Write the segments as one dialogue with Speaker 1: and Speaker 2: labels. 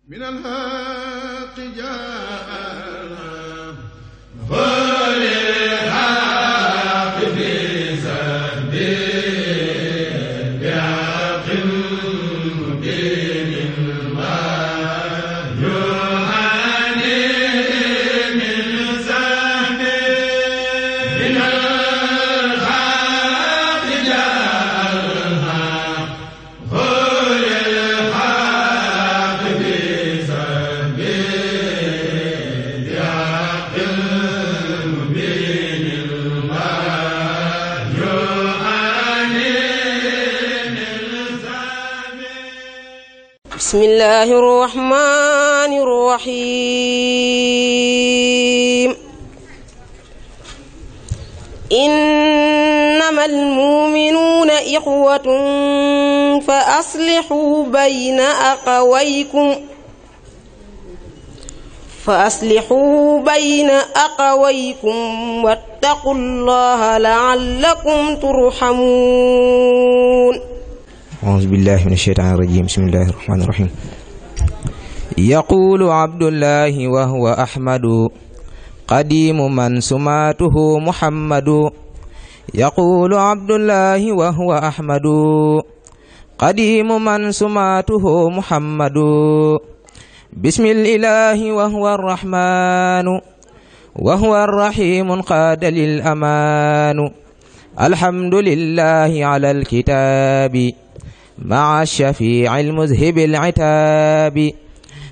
Speaker 1: من الحق جاءنا وللحق في سبيل بحق مبين ما يعاني من سبيل من الحق جاءنا وللحق في سبيل بحق مبين ما يعاني من سبيل.
Speaker 2: بسم الله الرحمن الرحيم. إنما المؤمنون إخوة فأصلحوا بين أخويكم واتقوا الله لعلكم ترحمون.
Speaker 3: أعوذ بالله من الشيطان الرجيم. بسم الله الرحمن الرحيم. يقول عبد الله وهو أحمد قديم من سماته محمد. يقول عبد الله وهو أحمد قديم من سماته محمد. بسم الإله وهو الرحمن وهو الرحيم قاد للأمان. الحمد لله على الكتاب مع الشفيع المذهب العتاب.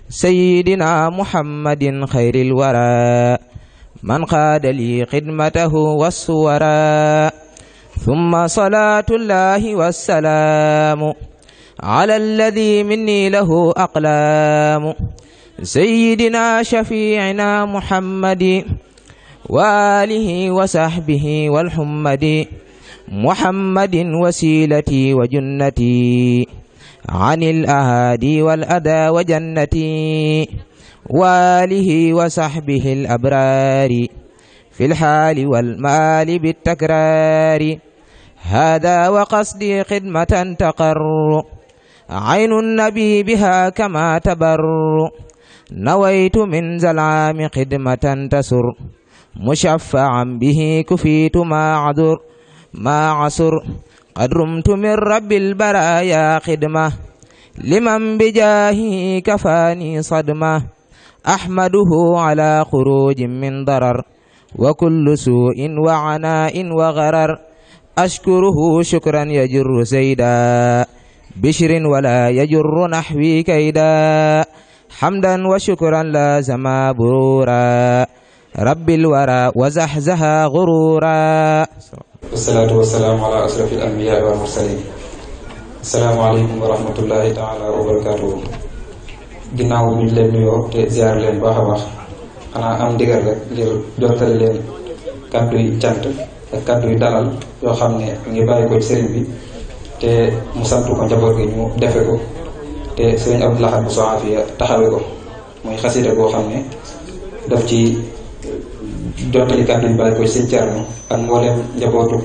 Speaker 3: سيدنا محمد خير الورى من قاد لي خدمته والصورى. ثم صلاة الله والسلام على الذي مني له أقلام. سيدنا شفيعنا محمد وآله وصحبه والحمد. محمد وسيلتي وجنتي عن الأهادي والأذى وجنتي. وآله وصحبه الأبرار في الحال والمال بالتكرار. هذا وقصدي خدمة تقر عين النبي بها كما تبر. نويت من ذا العام خدمة تسر مشفعا به كفيت ما عسر. قد رمت من رب البرايا خدمة لمن بجاهه كفاني صدمة. أحمده على خروج من ضرر وكل سوء وعناء وغرر. أشكره شكرا يجر زيدا بشر ولا يجر نحوي كيدا. حمدا وشكرا لازم برورا رب الورى وزحزها غرورا.
Speaker 4: والصلاة والسلام على أشرف الأنبياء والمرسلين. السلام عليكم ورحمة الله تعالى وبركاته. ginnaaw bi ñu leen nuyoo te ziar leen baax a baax xanaa am ndigal rek ngir jottali leen kàddu yi cant ak kàddu yi dalal yoo xam ne ngi bàyyi ko ci sëriñ bi te mu sant ko njaboot gi ñu defe ko te sëriñ Abdou Lahad Bousso Afia taxawe ko muy xasida boo xam ne daf ci jottali kàddu yi bàyyi ko ci sëriñ Thierno ak mbooleem njabootu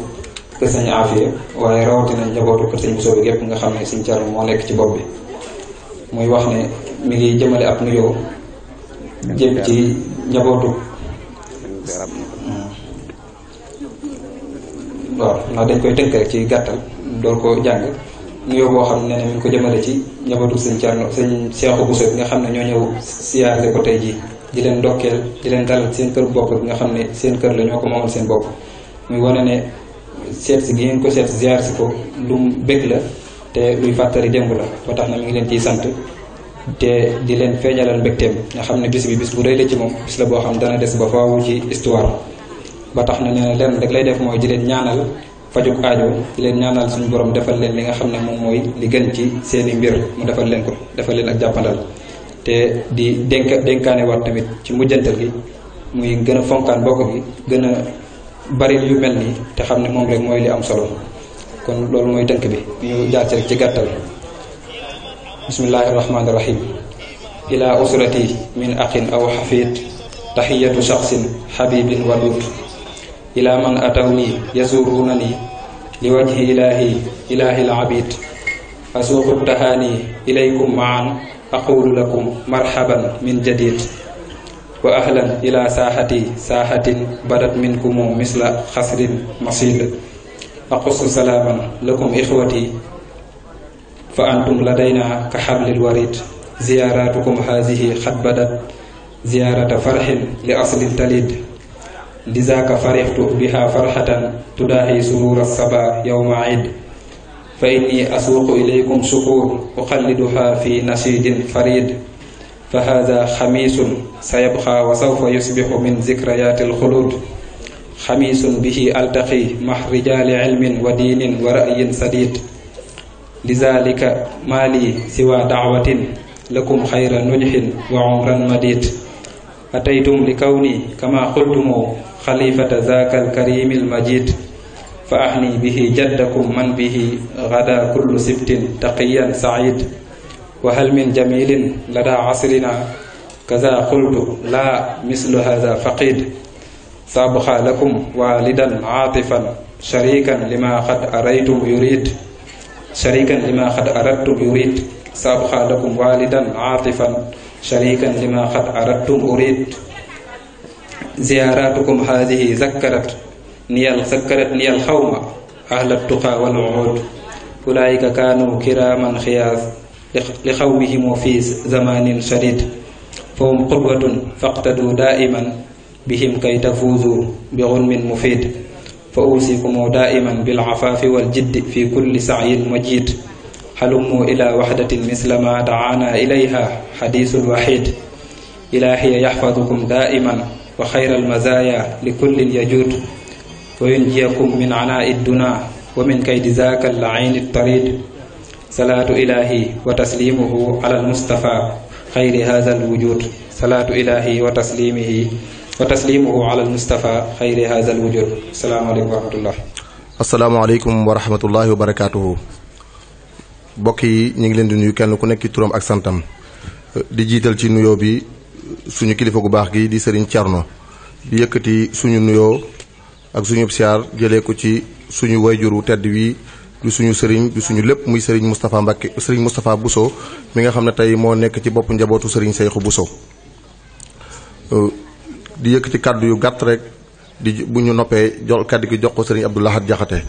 Speaker 4: kër sëriñ Afia waaye rawatina njabootu kër sëriñ Bousso bi gépp nga xam ne sëriñ Thierno moo nekk ci bopp bi. muy wax ne mi ngi jëmale ab nuyoo jëm ci njabootu waaw ndax dañ koy tënk rek ci gàttal door ko jàng nuyoo boo xam ne mi ngi ko jëmale ci njabootu sëñ Thierno sëñ Cheikh Bousso bi nga xam ne ñoo ñëw siyaare ko tey jii di leen ndokkeel di leen dalal seen kër bopp bi nga xam ne seen kër la ñoo ko moomal seen bopp. muy wane ne seet si gi ngeen ko seet ziar si ko lu mu bëgg la te luy fàttali démb la ba tax na mi ngi leen ciy sant te di leen feeñalal mbégteem nga xam ne bis bi bis bu rëy la ci moom bis la boo xam dana des ba faawu ci histoire. ba tax na nee na leen rek lay def mooy di leen ñaanal fajuk aajo di leen ñaanal suñu borom defal leen li nga xam ne moom mooy li gën ci seeni mbir mu defal leen ko defal leen ak jàppandal. te di dénkaane war tamit ci mujjantal gi muy gën a fonkaan bokk gi gën a bari yu mel nii te xam ne moom rek mooy li am solo. kon loolu mooy tënk bi ñu jaar ci rek ci gàttal. bismillahi rahmaani rahim. ila usrati min aqin aw xafid taxiyatu shaxsin xabibin wadud. ila man atawni yasurunani li wajhi ilahi al abid asuuqu tahaani ilaykum maan aqulu lakum marhaban min jadid wa ahlan ila saaxatin badat minkumu misla xasrin masid aqusu salaaman lakum ixwati fa antum ladayna ka xablil warid ziyaaratukum haadihi xat badat ziyaarata farxin li aslin talid lizaaka farixtu biha farxatan tudaahi surura saba yowma id fa inni asuuqu ilaykum shukuur uxalliduha fi nashidin farid fa haada xamiisun sayabqa wa sawfa yusbixu min zikrayaati alxuluud xamiisun bihi altaqi max rijaali cilmin wa diinin wa ra'yin sadid lizaalika maali siwa dacwatin lakum xayra nujxin wa umran madid ataytum li kawni kama qultumu xalifata zaaka alkarimi almajid fa axni bihi jaddakum man bihi gada kullu sibtin taqiyan said wa hal min jamilin lada asrina kaza qultu la mislu hada faqid sabxa lakum walidan aatifan sharikan lima qad aradtum yurid sabxa lakum walidan aatifan sharikan lima qad aradtum urid ziyaratukum hadihi zakkarat niyal xawma ahla tuqa wal uhud ulaika kanu kiraman xiyaas li xawmihim fi zamanin shadid fahum qudwatun faqtadu daiman bihim kay tafuzu bi gunmin mufid fa usikumu daiman bil afafi wal jiddi fi kulli sa'yin majid halummu ila wahdatin misla ma da'ana ilayha hadisul wahid ilahiya yahfazukum daiman wa khayral mazaya li kullin yajud wa yunjiyakum min anaa'i duna wa min kaydi zaaka al-ayni at-tarid salaatu ilahi wa taslimuhu ala al-mustafa xayri hadha al-wujud salaatu ilahi wa taslimuhu ala al-mustafa xayri hadha al-wujud. asalaamaaleykum wa rahmatullah.
Speaker 5: asalaamaaleykum wa rahmatullahi wa barakaatuhu. mbokk yi ñu ngi leen di nuyu kenn ku nekk ci turam ak santam di jiital ci nuyoo bi suñu kilifa gu baax gi di Serigne Thierno di yëkkati suñu nuyoo ak suñu siyaar jëlee ko ci suñu wayjuru tedd wi du suñu sëriñ du suñu lépp muy Serigne Moustapha Mbacké Serigne Moustapha Bousso mi nga xam ne tey moo nekk ci bopp njabootu Serigne Seyxu Bousso di yëkkati kàddu yu gàtt rek bu ñu noppee jox kàddu gi jox ko Serigne Abdou Lahad Jaxate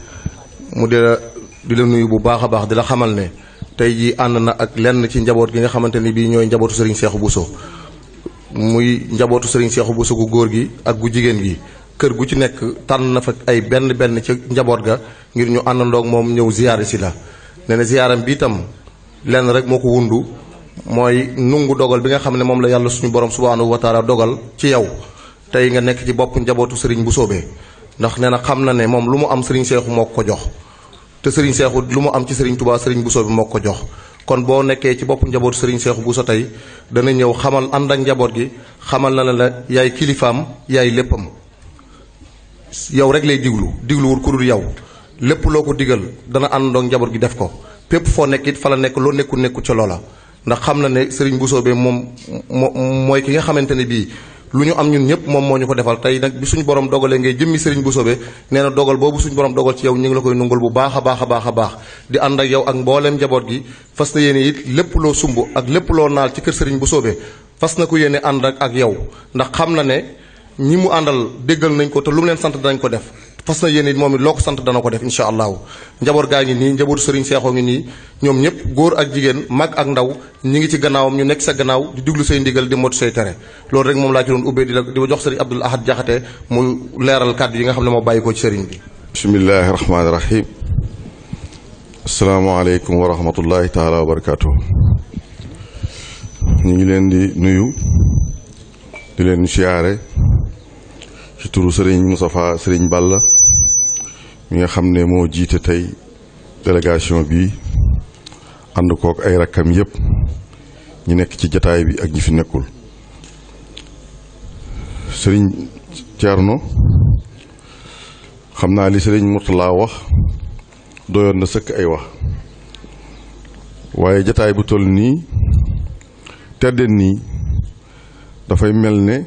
Speaker 5: mu di la nuyu bu baax a baax di la xamal ne tey jii ànd na ak lenn ci njaboot gi nga xamante ni bii ñooy njabootu Serigne Seyxu Bousso muy njabootu Serigne Seyxu Bousso gu góor gi ak gu jigéen gi kër gu ci nekk tànn na fa ay benn ci njaboot ga ngir ñu àndandoog moom ñëw ziyaare si la nee na ziyaaram bi itam lenn rek moo ko wundu mooy nungu dogal bi nga xam ne moom la yàlla suñu borom subhaanahu wa taala dogal ci yow tey nga nekk ci bopp njabootu Serigne Bousso be ndax nee na xam na ne moom lu mu am Serigne Seyxu moo ko jox te Serigne Seyxu lu mu am ci Serigne Touba Serigne Bousso bi moo ko jox kon boo nekkee ci bopp njabootu Serigne Seyxu Bousso tey dana ñëw xamal ànd ak njaboot gi xamal na la yaay kilifaam yaay léppam yow rek lay digluwul ku dul yow lépp loo ko digal dana àndandoog njaboot gi def ko pépp foo nekk it fa la nekk loo nekku ca loola ndax xam na ne Serigne Bousso be moom mooy ki nga xamante ne bii lu ñu am ñun ñëpp moom moo ñu ko defal tey nag bi suñu borom dogalee ngay jëmmi Serigne Bousso be nee na dogal boobu suñu borom dogal ci yow ñu ngi la koy nungul bu baax a baax a baax a baax di ànd ak yow ak mbooleem njaboot gi fas na yéene it lépp loo sumb ak lépp loo naal ci kër Serigne Bousso be fas na ko yéene ànd ak yow ndax xam na ne ñi mu àndal déggal nañ ko te lu mu leen sant danañ ko def fas na yéene moom it loo ko sant dana ko def incha allahu njaboot gaa ngi nii njabootu Serigne Seexoo ngi nii ñoom ñëpp góor ak jigéen mag ak ndaw ñi ngi ci gannaawam ñu nekk sa gannaaw di diglu say ndigal di motu say tere loolu rek moom laa ci doon ubbee di jox Serigne Abdou Lahad Jaxate mu leeral kàddu yi nga xam ne moo bàyyi ko ci Serigne bi.
Speaker 6: bismillahi rahmaani rahim. asalaamaaleykum wa rahmatullahi taala wa barakaatu. ñu ngi leen di nuyu di leen siyaare ci turu Serigne Moustapha Serigne Balla mi nga xam ne moo jiite tey délégation bi ànd kook ay rakkam yépp ñi nekk ci jataay bi ak ñi fi nekkul. Serigne Thierno xam naa li Serigne Mourtala wax doyoon na sëkk ay wax waaye jataay bu toll nii teddeen nii dafay mel ne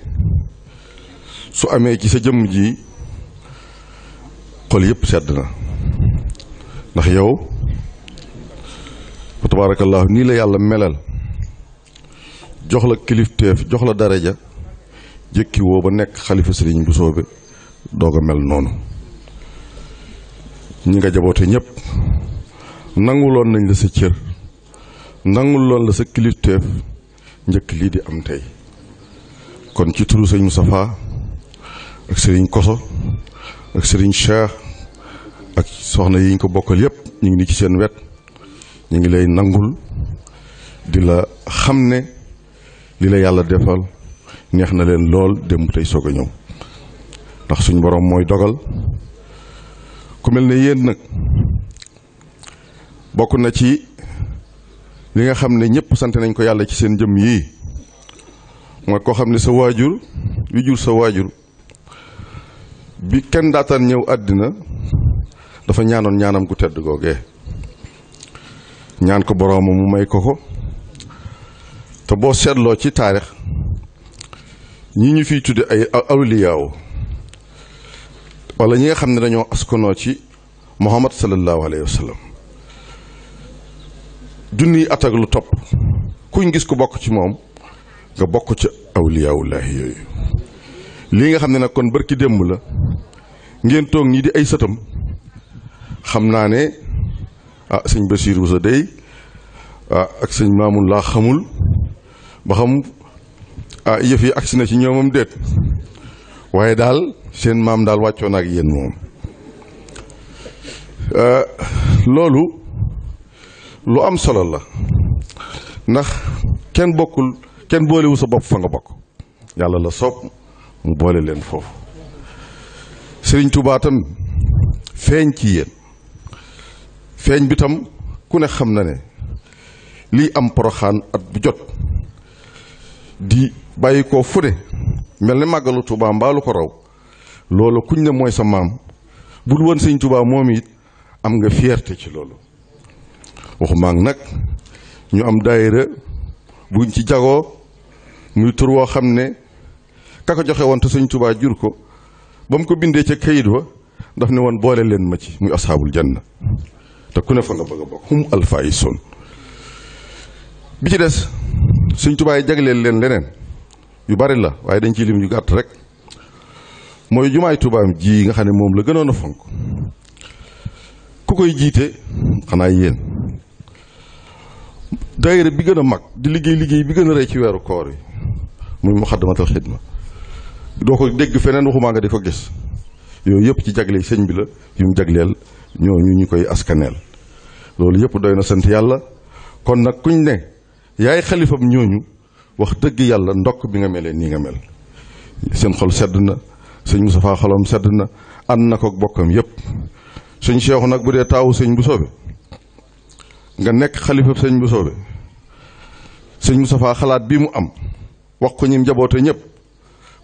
Speaker 6: su amee ci sa jëmm ji xol yépp sedd na ndax yow fa tabaarakallaahu nii la yàlla melal jox la kilifteef jox la daraja jëkki woo ba nekk xalifa sëriñ Bousso bi doog a mel noonu. ñi nga jaboote ñëpp nanguloon nañ la sa cër nanguloon la sa kilifteef njëkk lii di am tey. kon ci turu sëñ Moustapha ak sëriñ Koso ak sëriñ Cheikh ak soxna yi ñu ko bokkal yépp ñu ngi ni ci seen wet ñu ngi lay nangul di la xam ne li la yàlla defal neex na leen lool démb tey soog a ñëw ndax suñ borom mooy dogal. ku mel ne yéen nag bokk na ci li nga xam ne ñëpp sant nañ ko yàlla ci seen jëm yii mooy koo xam ne sa waajur wi jur sa waajur bi kenn daataan ñëw àddina dafa ñaanoon ñaanam gu tedd googee ñaan ko boroomam mu may ko ko te boo seetloo ci taarix ñi ñu fiy tudde ay awliyaaw wala ñi nga xam ne dañoo askanoo ci Muhammad sallallahu alayhi wa sallam junniy at ak lu topp kuñ gis ku bokk ci moom nga bokk ci awliyaawullaahi yooyu. lii nga xam ne nag kon barki démb la ngeen toog ñi di ay sëtam xam naa ne sëñ Basiir Bousso dey ak sëñ Maamun laa xamul ba xam yëf yi agsi na ci ñoomam déet waaye daal seen maam daal wàccoon ak yéen moom. loolu lu am solo la ndax kenn boolewu sa bopp fa nga bokk yàlla la soob mu boole leen foofu. Sëriñ Tuubaa tam feeñ ci yéen feeñ bi tam ku ne xam na ne lii am Poroxaan at bu jot di bàyyi ko fu ne mel ne màggalu Tuubaa mbaalu ko raw loolu kuñ ne mooy sa maam bul woon Sëriñ Tuubaa moom it am nga fierté ci loolu. waxumaa nag ñu am daayira buñ ci jagoo muy tur woo xam ne ka ko joxe woon te Sëriñ Tuubaa jur ko ba mu ko bindee ca kayit wa daf ne woon boole leen ma ci muy asxaabul janna te ku ne fa nga bëgg a bokk hum alfaa'izuun. bi ci des Sëriñ Tuubaa yi jagleel leen leneen yu bari la waaye dañ ciy lim yu gàtt rek mooy jumaay Tuubaam ji nga xam ne moom la gënoon a fonk ku koy jiite xanaa yéen. daayira bi gën a mag di liggéey bi gën a rëy ci weeru koor yi muy Muxaddamatul Xidma doo ko dégg feneen waxumaa nga di ko gis yooyu yëpp ci jagle sëñ bi la yu mu jagleel ñooñu ñu koy askaneel loolu yëpp doy na sant yàlla. kon nag kuñ ne yaay xalifam ñooñu wax dëgg yàlla ndokk bi nga melee nii nga mel seen xol sedd na sëñ Moustapha xolam sedd na ànd na ko bokkam yëpp. sëñ Cheikhu nag bu dee taawu sëñ Bousso bi nga nekk xalifa sëñ Bousso bi sëñ Moustapha xalaat bii mu am wax ko ñim njaboote ñëpp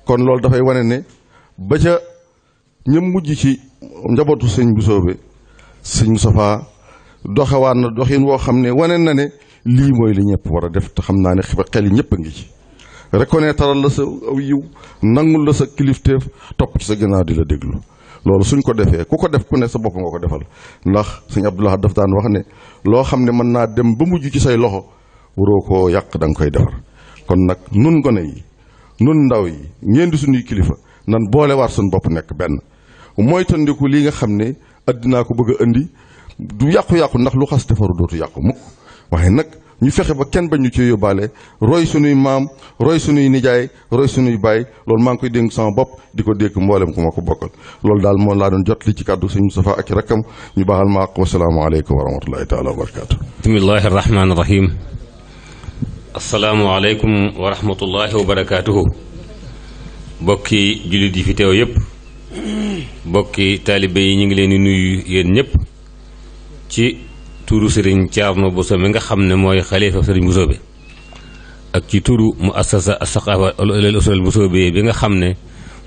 Speaker 6: kon loolu dafay wane ne ba ca ñëm mujj ci njabootu sëñ Bousso bi sëñ Moustapha doxewaan na doxin woo xam ne wane na ne lii mooy li ñëpp war a def te xam naa ne xel yi ñëpp a ngi ci reconnaître la sa aw yiw nangul la sa kilifteef topp ci sa gannaaw di la déglu. loolu suñ ko defee ku ko def ku ne sa bopp nga ko defal ndax sëñ Abdoulaye daf daan wax ne loo xam ne mën naa dem ba mujj ci say loxo waroo koo yàq da nga koy defar. kon nag nun gone yi nun ndaw yi ngeen di suñuy kilifa nan boole waat suñ bopp nekk benn mooy tandiku lii nga xam ne addinaa ko bëgg a indi du yàqu-yàqu ndax lu xas defaru dootu yàqu mukk waaye nag ñu fexe ba kenn bañ ñu ci yóbbaale roy sunuy maam roy sunuy nijaay roy sunuy baay loolu maa ngi koy dénk sama bopp di ko dénk mboolem ku ma ko bokkal loolu daal moo laa doon jot li ci kàddu sëñ Moustapha ak rakkam ñu baaxal ma ak wasalaamaaleykum wa rahmatullahi taala wa barakaatu.
Speaker 7: bismillahi rahmaani rahim. asalaamualeykum wa rahmatullahi wa barakaatuhu. bokki jullit yi fi teew yëpp bokki taalibe yi ñu ngi leen di nuyu yéen ñëpp ci turu Serigne Thierno Bousso mi nga xam ne mooy xalifa Serigne Bousso bi ak ci turu mu assasa as-saqaafa al Bousso bi nga xam ne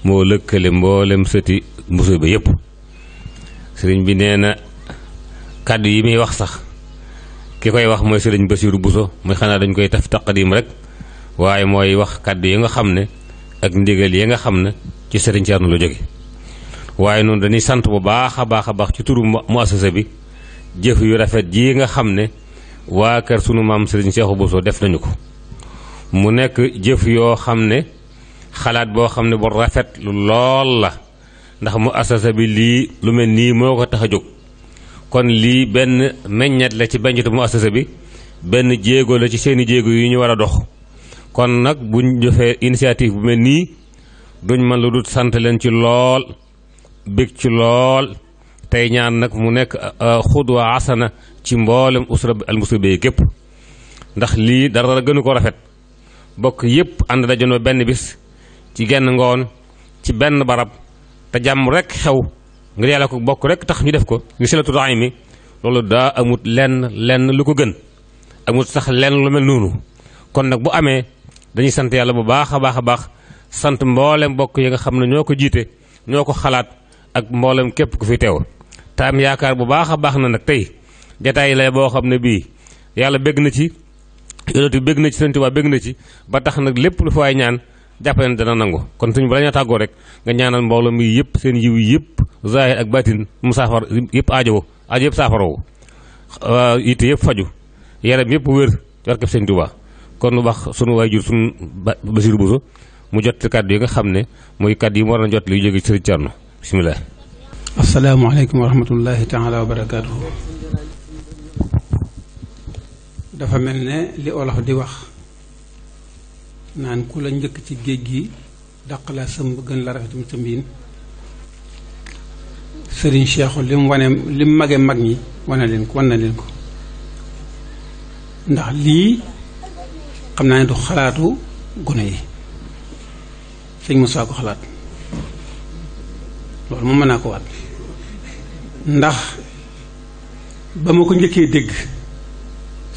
Speaker 7: moo lëkkale mboolem sëti Bousso bi yëpp. Serigne bi nee na kàddu yi muy wax sax ki koy wax mooy Serigne Bassirou Bousso muy xanaa dañ koy taf taqdim rek waaye mooy wax kàddu yi nga xam ne ak ndigal yi nga xam ne ci Serigne Thierno la jóge waaye noonu dañuy sant bu baax a baax ci turu mu assasa bi. jëf yu rafet ji nga xam ne waa kër sunu maam Serigne Cheikh Bousso def nañu ko mu nekk jëf yoo xam ne xalaat boo xam ne bu rafet lu lool la ndax mu asasa bi lii lu mel nii moo ko tax a jóg kon lii benn meññet la ci beññetu mu asasa bi benn jéego la ci seeni jéego yu ñu war a dox kon nag buñ defee initiative bu mel nii duñ mën lu dul sant leen ci lool bég ci lool tey ñaan nag mu nekk xudwa asana ci mboolem usra al muslimin képp ndax lii dara gënu ko rafet bokk yépp ànd dajonoo benn bis ci genn ngoon ci benn barab te jàmm rek xew ngir yàlla ko bokk rek tax ñu def ko ñu silatu rahimi loolu daa amut lenn lu ko gën amut sax lenn lu mel noonu kon nag bu amee dañuy sant yàlla bu baax a baax sant mboolem bokk yi nga xam ne ñoo ko jiite ñoo ko xalaat ak mboolem képp ku fi teew te am yaakaar bu baax a baax na nag tey jataay lay boo xam ne bii yàlla bégg na ci yonent bi bégg na ci Sëriñ Tuubaa bégg na ci ba tax nag lépp lu fa waay ñaan jàppale ne dana nangu kon suñu bala ñoo tàggoo rek nga ñaanal mbooloo mi yëpp seen yiw yëpp zahir ak batin mu saafar yëpp aajo yëpp saafaroo yitte yëpp faju yaram yëpp wér warkeb Sëriñ Tuubaa kon nu wax sunu waajur sunu Basiru Buso mu jot kàddu yi nga xam ne mooy kàddu yi mu war na jot li jóge ci Sëriñ Cerno bisimilah.
Speaker 8: asalaamaaleykum wa rahmatullahi taala wa barakaatuhu. dafa mel ne li olof di wax naan ku la njëkk ci géej gi daq la sëmb gën la rafetum sa mbiin sëriñ Cheikhu li mu mage mag ñi wan na leen ko ndax lii xam naa ne du xalaatu gone yi sëñ Moussa ko xalaat loolu moom mën naa ko waat ndax ba ma ko njëkkee dégg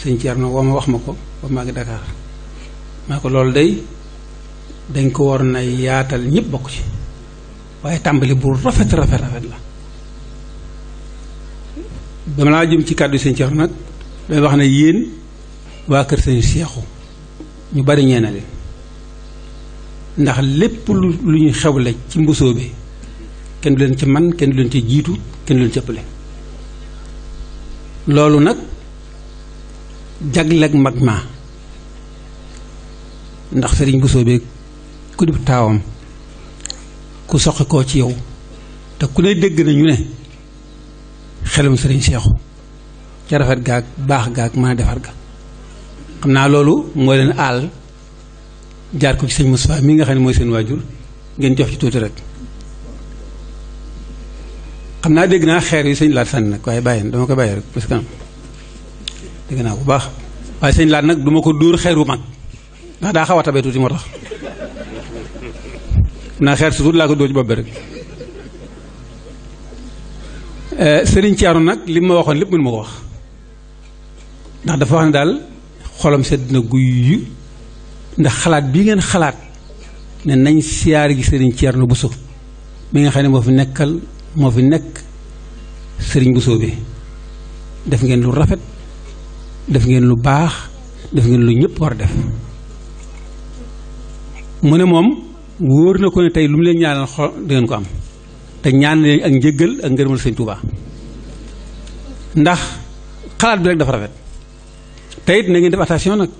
Speaker 8: sëñ Thierno woo ma wax ma ko ba maa ngi Dakar maa ko loolu dañ ko war na yaatal ñëpp bokk ci waaye tàmbali bu rafet la dama laa jëm ci kàddu sëñ Thierno nag day wax ne yéen waa kër sëñ Seexu ñu bari ñeena leen ndax lépp lu ñu xewle ci mbusoo bi kenn du leen ci man kenn du leen ci jiitu kenn du leen ci ëppale loolu nag jagleeg mag ma ndax sëriñ Bousso bi ku dib taawam ku soqi koo ci yow te ku ne dégg nañu ne xelum sëriñ Seexu ca rafet gaag baax gaag mën a defar ga xam naa loolu moo leen aal jaar ko ci sëñ Moustapha mi nga xam ne mooy seen waajur ngeen jox ci tuuti rek xam naa dégg naa xeer yi sëñ laat sànni nag waaye bàyyi dama koy bàyyi rek parce que dégg naa bu baax waaye sëñ laat nag duma ko dóor xeer bu mag ndax daa xaw a tabee tuuti moo tax naa xeer si tuuti laa ko dóor ci bopp bi rek sëriñ Thierno nag li ma waxoon lépp mënu ma ko wax ndax dafa wax ne daal xolam sedd na guy ndax xalaat bii ngeen xalaat ne nañ siyaar gi sëriñ Thierno Bousso mi nga xam ne moo fi nekk sëriñ Bousso bi def ngeen lu rafet def ngeen lu baax def ngeen lu ñëpp war a def mu ne moom wóor na ko ne tey lu mu leen ñaanal xol dangeen ko am te ñaan leen ak njëggal ak ngërëmal sëñ Touba ndax xalaat bi rek dafa rafet te it na ngeen def attention nag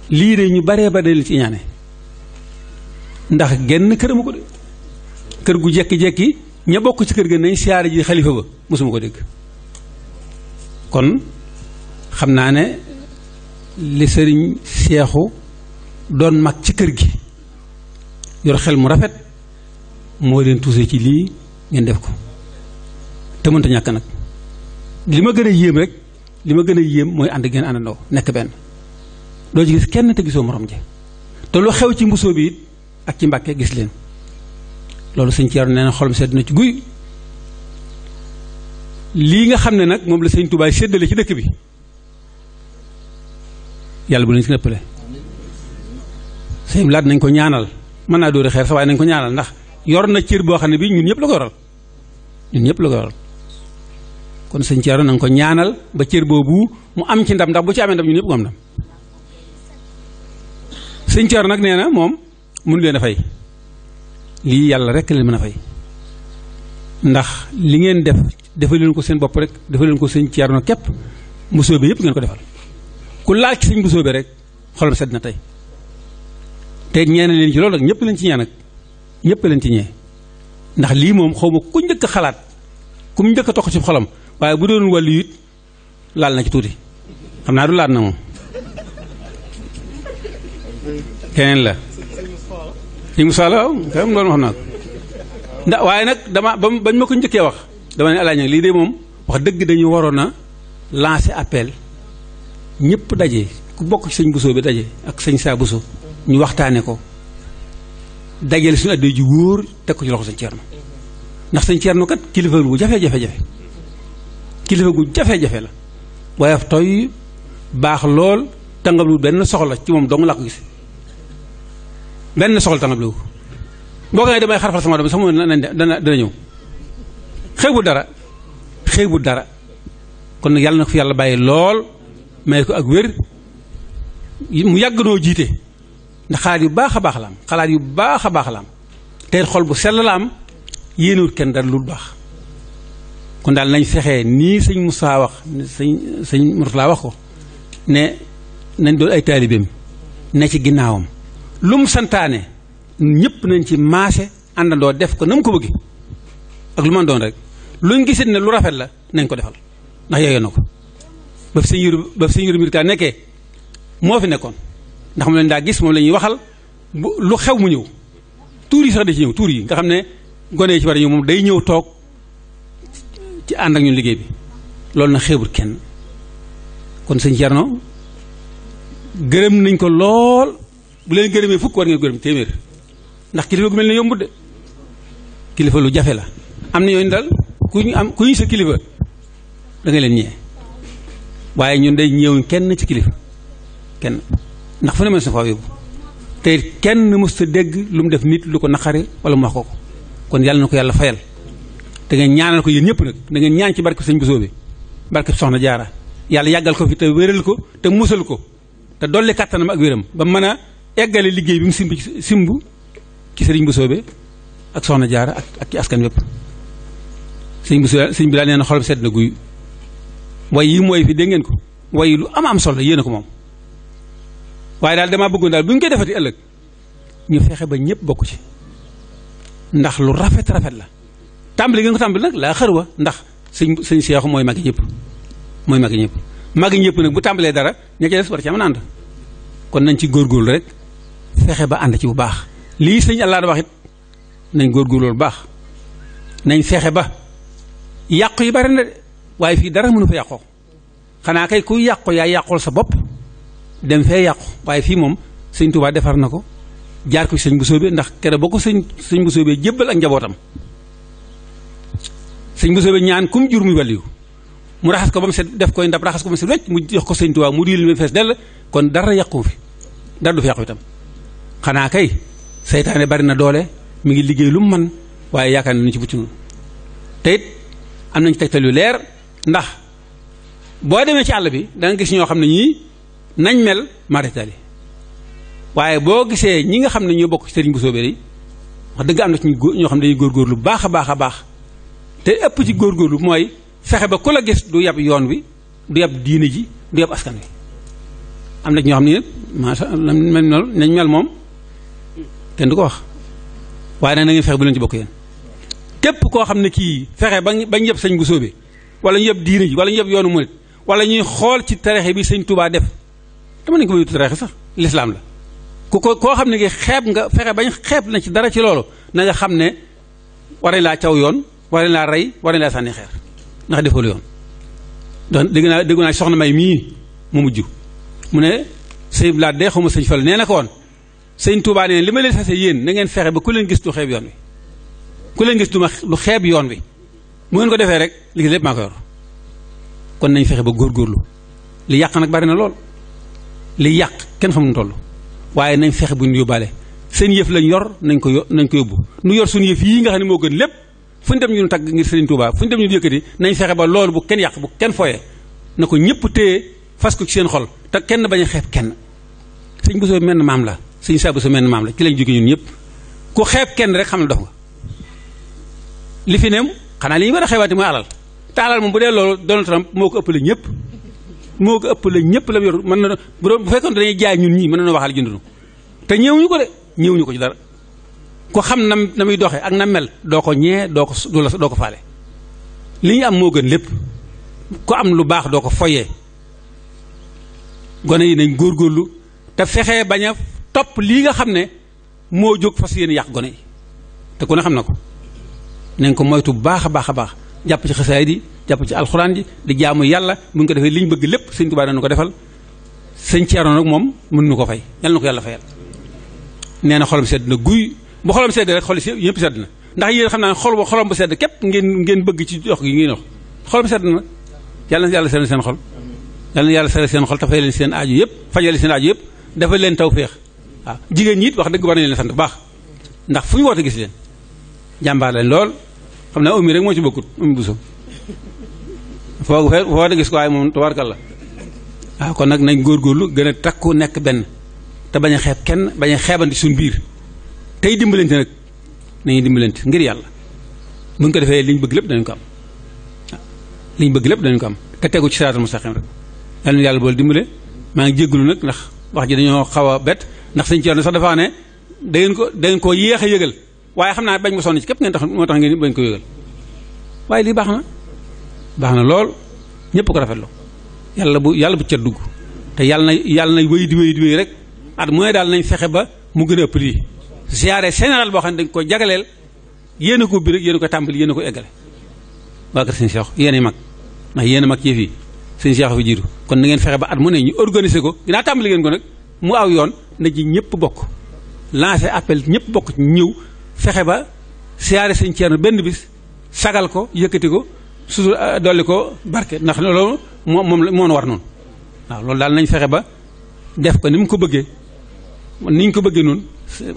Speaker 8: lii de ñu baree ba leen ci ñaane ndax genn këramu ko de kër gu jekki-jekki ña bokk ci kër ga nañ siyaare ji xalifa ba mosuma ko dégg kon xam naa ne li sëriñ Seexu doon mag ci kër gi yor xel mu rafet moo leen tuuse ci lii ngeen def ko te mënta ñàkk nag li ma gën a yéem mooy ànd ngeen àndandoo nekk benn doo ci gis kenn te gisoo morom ji te lu xew ci mbusoo bi it ak ci Mbàkke gis leen loolu sëñ Thierno nee na xolam sedd na ci guy lii nga xam ne nag moom la sëñ Touba séddale ci dëkk bi yàlla bu leen ci nëppale sëñ laat nañ ko ñaanal mën naa dóori xeer sa waaye nañ ko ñaanal ndax yor na cër boo xam ne bi ñun ñëpp la ko yoral kon sëñ Thierno na nga ko ñaanal ba cër boobu mu am ci ndam ndax bu ci amee ndam ñun ñëpp ko am ndam sëñ Thierno nag nee na moom mënu leen a fay lii yàlla rek leen mën a fay ndax li ngeen defal leen ko seen bopp rek defal leen ko sëñ Thierno képp mbusoo bi yëpp ngeen ko defal ku laal ci sëñ mbusoo bi rek xolam sedd na tey te ñeene leen ci loolu nag ñëpp leen ci ñee nag ñëpp leen ci ñee ndax lii moom xaw ma ku njëkk a xalaat ku mu njëkk a toq ci xolam waaye bu doon wàllu it laal na ci tuuti xam naa du laal na moom keneen la i Moussa la kam loolu wax naa ko ndax waaye nag dama bañ ma ko njëkkee wax dama ne alaaña lii de moom wax dëgg dañu waroon a lancer appel ñëpp daje ku bokk ci sëñ Bousso bi daje ak sëñ Saa Bousso ñu waxtaane ko dajale suñu addiya ju wóor teg ko ci loxo sëñ Thierno ndax sëñ Thierno kat kilifa gu jafe-jafe-jafe kilifa gu jafe-jafe la waaye tooy baax lool tàngablu benn soxla ci moom dong laa ko gis benn soxla tàngablu ko boo ko nee damay xarfal sama doom sax moom dana ñëw xeebu dara kon nag yàlla na ko fi yàlla bàyyi lool may ko ak wér mu yàgg noo jiite ndax xalaat yu baax a baax la am xalaat yu baax a baax la am te xol bu sell la am yéenewut kenn dara lu baax kon daal nañ fexee nii sëñ Moussa wax sëñ Mourtala wax ko ne nañ doon ay taalibeem ne ci ginnaawam lu mu santaane ñëpp nañ ci maase àndandoo def ko na mu ko bëgg ak lu man doon rek luñ gisit ne lu rafet la nañ ko defal ndax yooyu na ko ba fi sëñ Yuru Mbir Ka nekkee moo fi nekkoon ndax moom lañ daa gis moom la ñuy waxal lu xew mu ñëw tuur yi sax da ci ñëw tuur yi nga xam ne gone yi ci war a ñëw moom day ñëw toog ci ànd ak ñun liggéey bi loolu na xeebul kenn kon sëñ Thierno gërëm nañ ko lool bu leen gërëmee fukk war ngeen gërëm téeméer ndax kilifa gu mel ne yombut de kilifa lu jafe la am na ñooñu daal ku ñu sa kilifa da nga leen ñee waaye ñun day ñëwuñ kenn ci kilifa kenn ndax fu ne mën sa faa yóbbu te kenn mësta dégg lu mu def nit lu ko naqari wala mu wax ko kon yàlla na ko yàlla fayal te ngeen ñaanal ko yéen ñëpp nag da ngeen ñaan ci barke sëñ Bousso bi barke soxna Jaara yàlla yàggal ko fi te wéral ko te musal ko te dolli kàttanam ak wéram ba mën a eggale liggéey bi mu simb ci sëriñ Bousso bi ak soxna Jaara ak ci askan wépp sëñ bi daal nee na xolam sedd na guy way yi mooy fi dégg ngeen ko way lu am solo yéen a ko moom waaye daal damaa bëggoon daal bu ñu koy defati ëllëg ñu fexe ba ñëpp bokk ci ndax lu rafet la tàmbali ngeen ko tàmbali nag laa xërwa ndax sëñ Seexu mooy magi ñëpp magi ñëpp nag bu tàmbalee dara ña ca des war ci am ànd kon nañ ci góorgóorlu rek fexe ba ànd ci bu baax lii sëñ Allah da wax it nañ góorgóorlu bu baax nañ fexe ba yàqu yi bari na de waaye fii dara mënu fa yàqoo xanaa kay kuy yàqu yaa yàqul sa bopp dem fee yàqu waaye fii moom sëñ Touba defar na ko jaar ko ci sëñ Bousso bi ndax kere boo ko sëñ Bousso bi jébbal ak njabootam sëñ Bousso bi ñaan kum jur muy wàlliyu mu raxas ko ba mu set def koy ndab raxas ko ba mu set wecc mu jox ko sëñ Touba mu diil mi fees dell kon dara yàqu fi dara du fi yàqu itam xanaa kay seytaane bari na doole mi ngi liggéey lu mu man waaye yaakaar ne nu ci bucc noonu te it am nañ ci tegtal yu leer ndax boo demee ci àll bi da nga gis ñoo xam ne ñii nañ mel maritali waaye boo gisee ñi nga xam ne ñoo bokk ci sëriñ Bousso bi wax dëgg am na ci ñoo xam ne dañuy góorgóorlu baax a baax a baax te ëpp ci góorgóorlu mooy fexe ba ku la gis du yab yoon wi du yab diine ji du yab askan wi am na ci ñoo xam ne macha allah nañ mel moom kenn du ko wax waaye nag na ngeen fexe bu leen ci bokk yéen képp koo xam ne kii fexe bañ yëpp sëñ Bousso bi wala ñu yëpp diine ji wala ñu yëpp yoonu murit wala ñuy xool ci tarixe bi sëñ Touba def dama nañ ko ba yutu tarixe sax l'islam la koo xam ne ngi xeeb nga fexe bañ xeeb na ci dara ci loolu na nga xam ne war nañ laa caw yoon war nañ laa rey war nañ laa sànni xeer ndax defal yoon ndax dégg naa soxna May mii mu mujj mu ne sëñ Blaat de xaw ma sëñ Fall nee na ko woon sëñ Touba nee li ma leen sase yéen na ngeen fexe ba ku leen gis du xeeb yoon wi ku leen gis du xeeb yoon wi mu ngeen ko defee rek liggéey lépp maa ko yor kon nañ fexe ba góorgóorlu li yàq nag bari na lool li yàq kenn fa mu toll waaye nañ fexe bu ñu yóbbaale seen yëf lañ yor nañ ko yóbbu nu yor suñu yëf yii nga xam ne moo gën lépp fu ñu dem ñu tagg ngir Serigne Touba fu ñu dem ñu yëkkati nañ fexe ba loolu bu kenn yàq bu kenn foyee na ko ñëpp téye fas ko ci seen xol te kenn bañ a xeeb kenn sëñ Bousso menn maam la sëñ Saa Bousso menn maam la ci lañ jóge ñun ñëpp ku xeeb kenn rek xam ne dof nga li fi ne xanaa li ñu war a xewaati mooy alal te alal moom bu dee loolu Donald Trump moo ko ëppale ñëpp la yor mën na bu fekkoon dañuy jaay ñun ñii mën na waxal jëndunu te ñëwuñu ko de ñëwuñu ko ci dara ko xam na muy doxee ak na mel doo ko ñee doo ko faale li ñu am moo gën lépp ko am lu baax doo ko foyee gone yi nañ góorgóorlu te fexee bañ a topp lii nga xam ne moo jóg fas yéen yàq gone yi te ku ne xam na ko nañ ko moytu bu baax a baax a baax jàpp ci xasaay di jàpp ci alxuraan ji di jaamu yàlla bu ñu ko defee li ñu bëgg lépp sëñ Tuubaa dana ko defal sëñ Ceerno nag moom mënuñu ko fay yàlla na ko yàlla fayal nee na xolam sedd na guy bu xolam sedd rek xol yëpp sedd na ndax yéen xam naa xolam bu sedd képp ngeen bëgg ci dox gi ngeen wax xolam sedd na yàlla na yàlla sedd seen xol yàlla na yàlla sedd seen xol te fay leen seen aaju yëpp fajal seen aaju yëpp dafa leen tawféex waaw jigéen ñi it wax dëgg war nañ leen sant bu baax ndax fu ñu woote gis leen jàmbaar leen lool xam naa ummi rek moo ci bokkut ummi buso foo de gis ko waaye moom tubaarkalla waaw kon nag nañ góorgóorlu gën a takku nekk benn te bañ a xeeb kenn bañ a xeebante suñu biir tey dimbalante nag nañuy dimbalante ngir yàlla buñ ko defee liñ bëgg lépp danañ ko am waaw liñ bëgg lépp danañ ko am te tegu ci siraatal mustaqim rek yal na yàlla bool dimbale maa ngi jéggalu nag ndax wax ji dañoo xaw a bett ndax sëñ Ceerno sax dafa ne da ngeen ko yéex a yëgal waaye xam naa bañ ma sonn ci képp ngeen tax moo tax ngeen bañ ko yëgal waaye lii baax na lool ñëpp ko rafetlu yàlla bu ca dugg te yàlla na wéy di wéy rek at mu ne daal nañ fexe ba mu gën a ëpp lii ziyaare général boo xam ne dañ ko jagaleel yéen a ko bi rek yéen a ko tàmbali yéen a ko eggale waa kër sëñ Cheikh yéen a mag ndax yéen a mag yëf yi sëñ Cheikh fi jiitu kon na ngeen fexe ba at mu ne ñu organiser ko dinaa tàmbali ngeen ko nag mu aw yoon na ci ñëpp bokk lancer appel ñëpp bokk ci ñëw fexe ba siyaare sëñ Ceerno benn bis sagal ko yëkkati ko su dolli ko barke ndax loolu moo war noonu waaw loolu daal nañ fexe ba def ko ni mu ko bëggee niñ ko bëggee noonu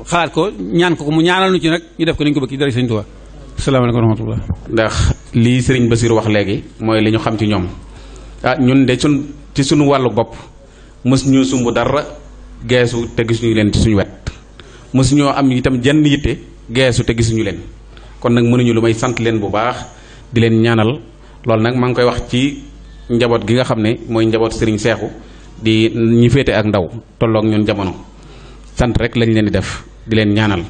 Speaker 8: xalaat ko ñaan ko mu ñaanal nu ci nag ñu def ko ni ñu ko bëggee dara sëñ Tuubaa asalaamaaleykum wa rahmatullah
Speaker 9: ndax lii sëriñ Basiru wax léegi mooy li ñu xam ci ñoom ñun de ci suñu wàllu bopp mës ñoo sumb dara geesu te gisuñu leen ci suñu wet mës ñoo am itam jenn yitte geesu te gisuñu leen kon nag mënuñu lu may sant leen bu baax di leen ñaanal loolu nag maa ngi koy wax ci njaboot gi nga xam ne mooy njaboot sëriñ Seexu di ñi féete ak ndaw tolloog ñun jamono sant rek lañ leen di def di leen ñaanal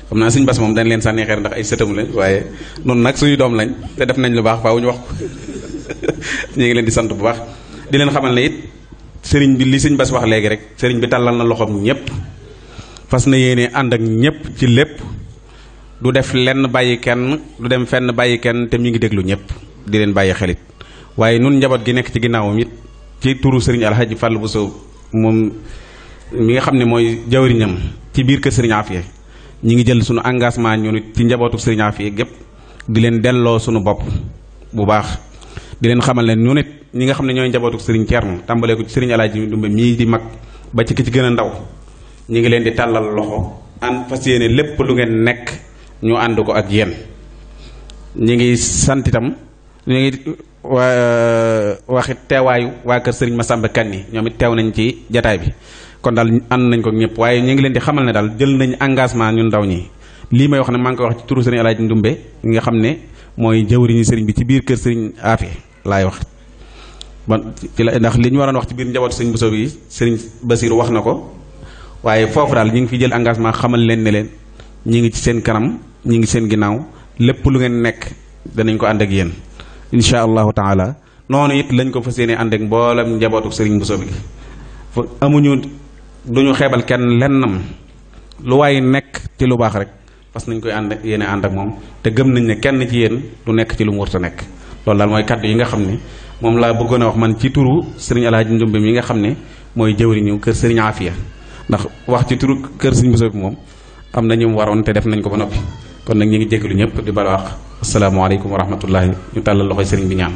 Speaker 9: xam naa suñ bas moom dañ leen sànni xeer ndax ay sëtam lañ waaye noonu nag suñu doom lañ te def nañ lu baax faaw ñu wax ko ñu ngi leen di sant bu baax di leen xamal ne it sëriñ bi li sëñ bas wax léegi rek sëriñ bi tàllal na loxoom ñëpp fas na yéene ànd ak ñëpp ci lépp du def lenn bàyyi kenn du dem fenn bàyyi kenn te mi ngi déglu ñëpp di leen bàyyi xelit waaye nun njaboot gi nekk ci ginnaawam it ci turu sëriñ Alhaji Fallou Bousso moom mi nga xam ne mooy jawriñam ci biir kër sëriñ Afia ñi ngi jël sunu engagement ñun it ci njabootu sëriñ Afia gépp di leen delloo sunu bopp bu baax di leen xamal ne ñun it ñi nga xam ne ñooy njabootu sëriñ Thierno tàmbalee ko ci sëriñ Alhaji Dumbe mii di mag ba ci ki ci gën a ndaw ñi ngi leen di tàllal loxo ànd fas yéene lépp lu ngeen nekk ñu ànd ko ak yéen ñi ngi sant itam ñu ngi waxit teewaayu waa kër sëriñ Massamba Kanni ñoom it teew nañ ci jataay bi kon daal ànd nañ ko ñëpp waaye ñu ngi leen di xamal ne daal jël nañ engagement ñun ndaw ñi lii may wax ne maa ngi koy wax ci turu sëriñ Alaaji Ndumbe nga xam ne mooy jëwriñu sëriñ bi ci biir kër sëriñ Afia laay wax bon ci la ndax li ñu waroon wax ci biir njabootu sëriñ Bousso bi sëriñ Basiru wax na ko waaye foofu daal ñu ngi fi jël engagement xamal leen ne leen ñi ngi ci seen kanam ñi ngi seen ginnaaw lépp lu ngeen nekk danañ ko ànd ak yéen insha allahu taala noonu it lañ ko fas yéene ànd ak mboolem njabootu sëriñ Bousso bi amuñu duñu xeebal kenn lennam lu waaye nekk ci lu baax rek parce que nañ koy ànd yéene ànd ak moom te gëm nañ ne kenn ci yéen du nekk ci lu mu warta nekk loolu daal mooy kaddu yi nga xam ne moom laa bëggoon a wax man ci turu sëriñ Alaaji Ndumbe mi nga xam ne mooy jëwriñu kër sëriñ Afia ndax wax ci turu kër sëriñ Bousso bi moom am na ñu mu waroon te def nañ ko ba noppi kon nag ñu ngi jégalu ñëpp di bala wax asalaamaaleykum wa rahmatullahi ñu tàllal loxoy sëriñ bi ñaan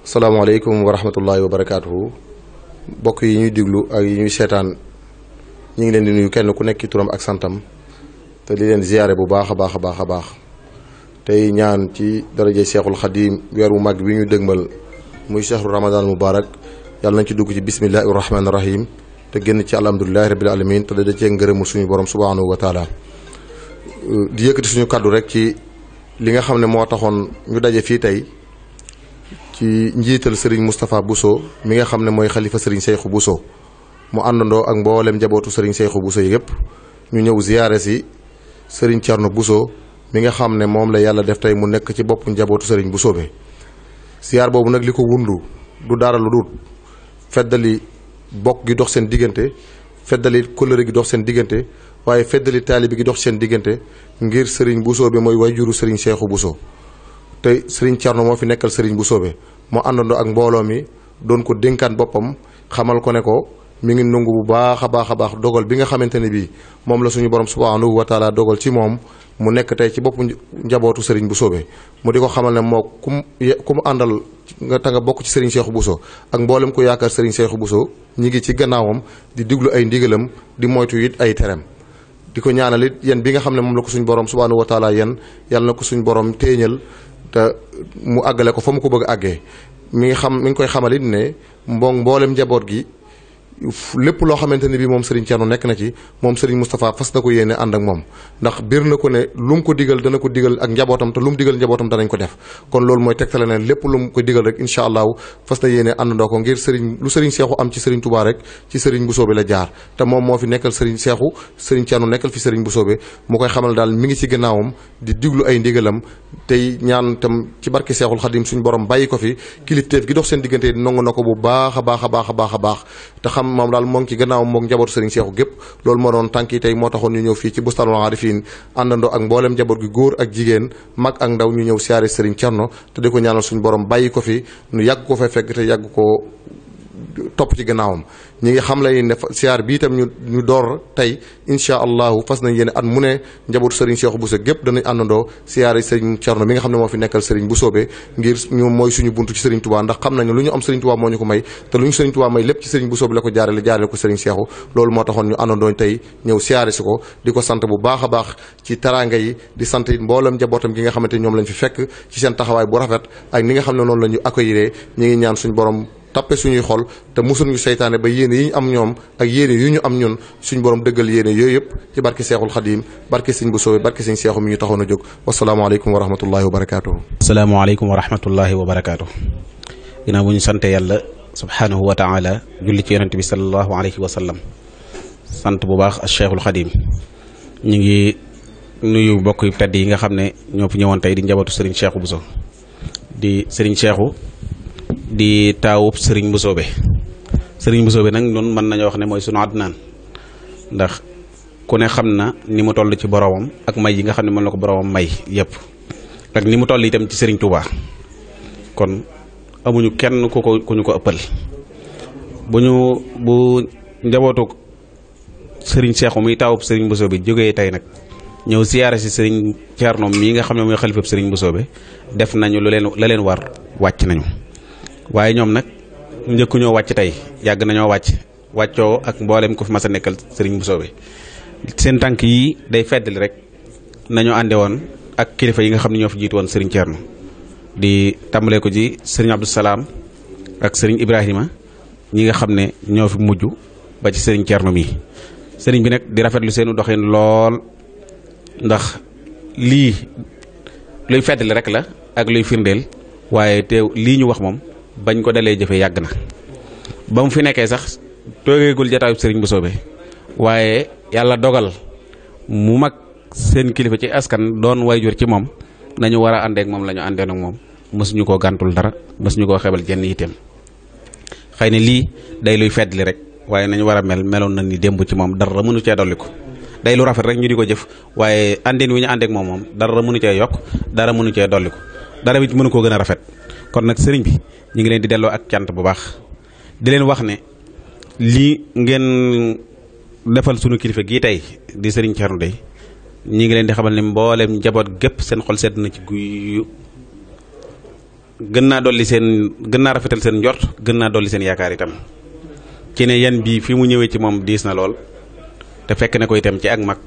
Speaker 5: salaamaaleykum wa rahmatullahi wa barakaatuhu bokk yi ñuy diglu ak yi ñuy seetaan ñu ngi leen di nuyu kenn ku nekk ci turam ak santam te di leen ziyaare bu baax a baax a baax a baax tey ñaan ci daraje Cheikhul Khadim weer wu mag bi ñu dëgmal muy chahru ramadan mubarak yàlla nañ ci dugg ci bismillahi rahmaani rahim te génn ci alhamdulilahi rabbil alamin te da cee ngërëmul suñu borom subhanahu wa taala di yëkkati suñu kaddu rek ci li nga xam ne moo taxoon ñu daje fii tey ci njiital Serigne Moustapha Bousso mi nga xam ne mooy xalifa Serigne Cheikhou Bousso mu àndandoo ak mboolem njabootu Serigne Cheikhou Bousso yi yëpp ñu ñëw ziyaare si Serigne Thierno Bousso mi nga xam ne moom la yàlla def tey mu nekk ci boppu njabootu Serigne Bousso bi ziyaar boobu nag li ko wundu du dara lu dul feddali bokk gi dox seen diggante feddali kóllëre gi dox seen diggante waaye feddali taalibi gi dox seen diggante ngir Serigne Bousso bi mooy wayjuru Serigne Cheikhou Bousso te Serigne Thierno moo fi nekkal Serigne Bousso bi moo àndandoo ak mbooloo mi doon ko dénkaan boppam xamal ko ne ko mi ngi nangu bu baax a baax a baax dogal bi nga xamante ne bii moom la suñu borom subhanahu wa taala dogal ci moom mu nekk tey ci boppu njabootu Serigne Bousso bi mu di ko xamal ne moo ku mu àndal nga ta nga bokk ci Serigne Cheikhou Bousso ak mboolem ko yaakaar Serigne Cheikhou Bousso ñi ngi ci gannaawam di diglu ay ndigalam di moytu it ay terem di ko ñaanal it yéen bi nga xam ne moom la ko suñu borom subhanahu wa taala yéen yàlla na ko suñu borom téeñal te mu àggale ko fa mu ko bëgg a àggee mi ngi koy xamalit ne mboolem njaboot gi lépp loo xamante ne bii moom Serigne Thierno nekk na ci moom Serigne Moustapha fas na ko yéene ànd ak moom ndax biir na ko ne lu mu ko digal dana ko digal ak njabootam te lu mu digal njabootam danañ ko def kon loolu mooy tegtale ne lépp lu mu ko digal rek incha allahu fas na yéene àndandoo ko ngir Serigne lu Serigne Cheikhou am ci Serigne Touba rek ci Serigne Bousso bi la jaar te moom moo fi nekkal Serigne Cheikhou Serigne Thierno nekkal fi Serigne Bousso bi mu koy xamal daal mi ngi ci gannaawam di diglu ay ndigalam tey ñaan itam ci barke Cheikhul Khadim suñu borom bàyyi ko fi kilifteef gi dox seen diggante nangu na ko bu baax a baax a baax a baax a baax te xam moom daal moo ngi ci gannaaw moom njabootu Serigne Cheikhou gépp loolu moo doon tànk yi tey moo taxoon ñu ñëw fii ci Bustanul Arifin àndandoo ak mboolem njaboot gi góor ak jigéen mag ak ndaw ñu ñëw siyaare Serigne Thierno te di ko ñaanal suñu borom bàyyi ko fi nu yàgg ko fay fekk te yàgg ko topp ci gannaawam ñi ngi xam lay ne siyaar bi itam ñu door tey incha allahu fas nañ yéene at mu ne njabootu Serigne Cheikhou Bousso gépp danañ àndandoo siyaare Serigne Thierno mi nga xam ne moo fi nekkal Serigne Bousso be ngir ñu mooy suñu buntu ci Serigne Touba ndax xam nañu lu ñu am Serigne Touba moo ñu ko may te lu ñu Serigne Touba may lépp ci Serigne Bousso bi la ko jaarale ko Serigne Cheikhou loolu moo taxoon ñu àndandoo tey ñëw siyaare si ko di ko sant bu baax a baax ci teraanga yi di sant it mboolem njabootam gi nga xamante ñoom lañ fi fekk ci seen taxawaay bu rafet ak ni nga xam ne noonu la ñu accueillir ñi ngi ñaan suñu borom tappe suñuy xol te musul ñu seytaane ba yéene yi ñu am ñoom ak yéene yu ñu am ñun suñu borom dëggal yéene yooyu yëpp ci barke Seexul Xadiim barke Sëñ Bousso barke Sëñ Seexu mi ñu taxoon a jóg wasalaamaaleykum wa rahmatullahi wa barakaatuhu.
Speaker 9: asalaamaaleykum wa rahmatullahi wa barakaatuhu. ginnaaw bu ñu sante yàlla subhaanahu wa taala julli ci yonente bi sallallahu alayhi wa sallam sant bu baax ak Cheikhul Xadiim ñu ngi nuyu mbokk yu tedd yi nga xam ne ñoo fi ñëwoon tey di njabootu Serigne Cheikhou Bousso di Serigne Cheikhou di taawub Serigne Bousso be Serigne Bousso be nag noonu mën nañoo wax ne mooy sunu àddunaan ndax ku ne xam na ni mu toll ci boromam ak may yi nga xam ne mën na ko boromam may yépp ak ni mu toll itam ci Serigne Touba kon amuñu kenn ku ñu ko ëppal bu njabootu Serigne Cheikhou muy taawub Serigne Bousso be jógee tey nag ñëw siyaare si Serigne Thierno mii nga xam ne mooy xalifab Serigne Bousso be def nañu la leen war wàcc nañu waaye ñoom nag njëkku ñoo wàcc tey yàgg nañoo wàccoo ak mboolem ku fi mas a nekkal Serigne Bousso bi seen tànk yi day feddali rek nañu ànde woon ak kilifa yi nga xam ne ñoo fi jiitu woon Serigne Thierno di tàmbalee ko ci Serigne Abdou Salaam ak Serigne Ibrahima ñi nga xam ne ñoo fi mujj ba ci Serigne Thierno mii Serigne bi nag di rafetlu seenu doxin lool ndax lii luy feddali rek la ak luy firndeel waaye teew lii ñu wax moom bañ ko dalee jëfe yàgg na ba mu fi nekkee sax toogeegul jataayu Serigne Bousso be waaye yàlla dogal mu mag seen kilifa ci askan doon wayjur ci moom nañu war a àndeek moom la ñu àndeen ak moom mësuñu koo gàntul dara mësuñu koo xebal jenn itam xëy na lii day luy feddli rek waaye nañu war a meloon na ni démb ci moom dara mënu cee dolli ko day lu rafet rek ñu di ko jëf waaye àndeen wi ñu àndeek moom dara mënu cee yokk dara mënu cee dolli ko dara bi mënu koo gën a rafet kon nag sëriñ bi ñu ngi leen di delloo ak cant bu baax di leen wax ne lii ngeen defal sunu kilifa gii tey di sëriñ Thierno dey ñi ngi leen di xamal ne mboolem njaboot gépp seen xol sedd na ci guy gën naa rafetal seen njort gën naa dolli seen yaakaar itam ci ne yan bii fi mu ñëwee ci moom diis na lool te fekk na ko itam ci ak mag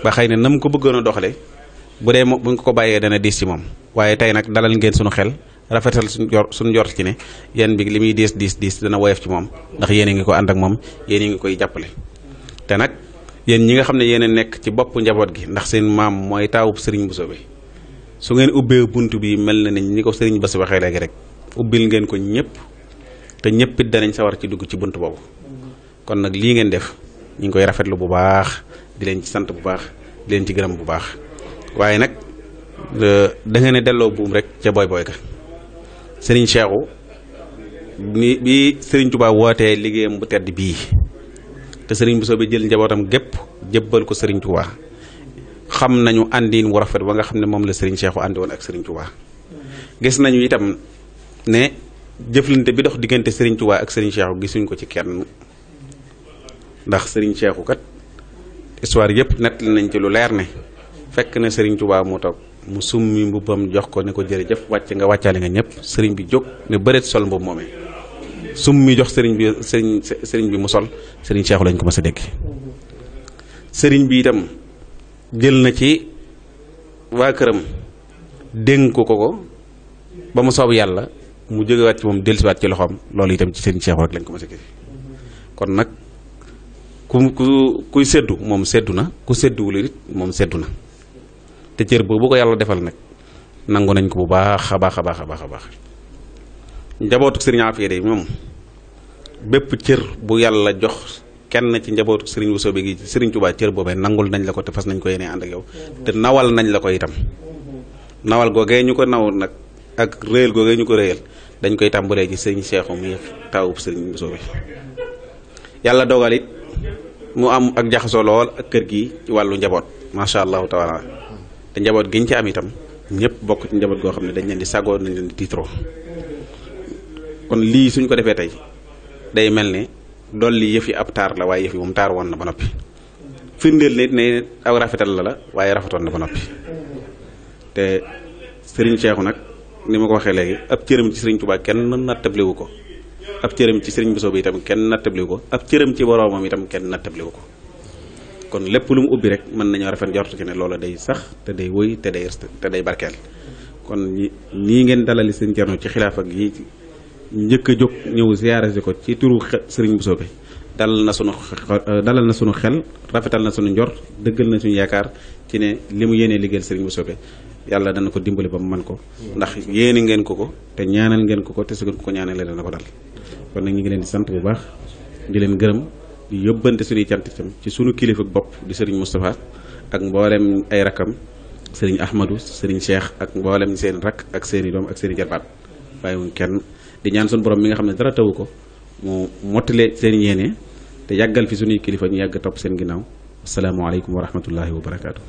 Speaker 9: ba xëy na nam ko bëggoon a doxale bu dee buñ ko bàyyee dana diis ci moom waaye tey nag dalal ngeen sunu xel rafetal suñu njort ci ne yan bi li muy diis dana woyof ci moom ndax yéen a ngi ko ànd ak moom yéen a ngi koy jàppale te nag yéen ñi nga xam ne yéen a nekk ci bopp njaboot gi ndax seen maam mooy taawub sëriñ Bousso bi su ngeen ubbee bunt bi mel na ni ko sëriñ Bass waxee léegi rek ubbil ngeen ko ñëpp te ñëpp it danañ sawar ci dugg ci bunt boobu kon nag lii ngeen def ñu ngi koy rafetlu bu baax di leen ci sant bu baax di leen ci gërëm bu baax waaye nag da ngeen ne delloo buum rek ca boy ga sëriñ Cheikhou bi sëriñ Touba wootee liggéeyam bu tedd bii te sëriñ Bousso bi jël njabootam gépp jébbal ko sëriñ Touba xam nañu àndiin wu rafet ba nga xam ne moom la sëriñ Cheikhou àndi woon ak sëriñ Touba gis nañu itam ne jëflante bi dox diggante sëriñ Touba ak sëriñ Cheikhou gisuñ ko ci kenn ndax sëriñ Cheikhou kat histoire yëpp nett nañ ci lu leer ne fekk na sëriñ Touba mu toog mu summi mbubbam jox ko ne ko jërëjëf wàcc nga wàccaale nga ñëpp sëriñ bi jóg ne bëreet sol mbubb moomee summi jox sëriñ bi mu sol sëriñ Cheikhou lañ ko mës a dégg sëriñ bi itam jël na ci waa këram dénk ko ba mu soob yàlla mu jógewaat ci moom dellusiwaat ci loxoom loolu itam ci sëriñ Cheikhou rek lañ ko mës a gis kon nag kuy seddu moom seddu na ku sedduwul it moom seddu na te cër boobu ko yàlla defal nag nangu nañ ko bu baax a baax a baax a baax a baax njabootu sëriñ Afia day moom bépp cër bu yàlla jox kenn ci njabootu sëriñ Bousso bi gi sëriñ Touba cër boobee nangul nañ la ko te fas nañ ko yéene ànd ak yow te nawal nañ la ko itam nawal googee ñu ko naw nag ak réyal googee ñu ko réyal dañ koy tàmbalee ci sëriñ Cheikhou muy taawub sëriñ Bousso bi yàlla dogal it mu am ak jaxasoo lool ak kër gi ci wàllu njaboot macha allahu taala te njaboot giñ ci am itam ñëpp bokk ci njaboot goo xam ne dañ leen di sagoo nañ leen di tiitroo kon lii suñ ko defee tey day mel ne dolli yëf yi ab taar la waaye yëf yi moom taar woon na ba noppi firndeel nit ne aw rafetal la waaye rafetoon na ba noppi te sëriñ Cheikhou nag ni ma ko waxee léegi ab cëram ci sëriñ Touba kenn nattabliwu ko ab cëram ci sëriñ Bousso bi itam kenn nattabliwu ko ab cëram ci boroomam itam kenn nattabliwu ko kon lépp lu mu ubbi rek mën nañoo rafet njort ci ne loola day sax te day wëy te day barkeel kon nii ngeen dalali sëriñ Thierno ci xilaafa gi njëkk a jóg ñëw ziyaare ko ci turu sëriñ Bousso bi dalal na sunu xel rafetal na sunu njort dëggal na suñu yaakaar ci ne li mu yéenee liggéeyal sëriñ Bousso bi yàlla dana ko dimbali ba mu man ko ndax yéene ngeen ko te ñaanal ngeen ko te su ngeen ko ñaanalee dana ko dal kon nag ñu ngi leen di sant bu baax di leen gërëm di yóbbante suñuy cant itam ci sunu kilifa bopp di sëriñ Moustapha ak mboolem ay rakkam sëriñ Ahmadou sëriñ Cheikh ak mboolem seen rakk ak seen i doom ak seen i jarbaat bàyyiwuñ kenn di ñaan suñu borom mi nga xam ne dara tawu ko mu mottale seen yéene te yàggal fi suñuy kilifa ñu yàgg topp seen ginnaaw asalaamaaleykum wa rahmatullahi wa barakaatu.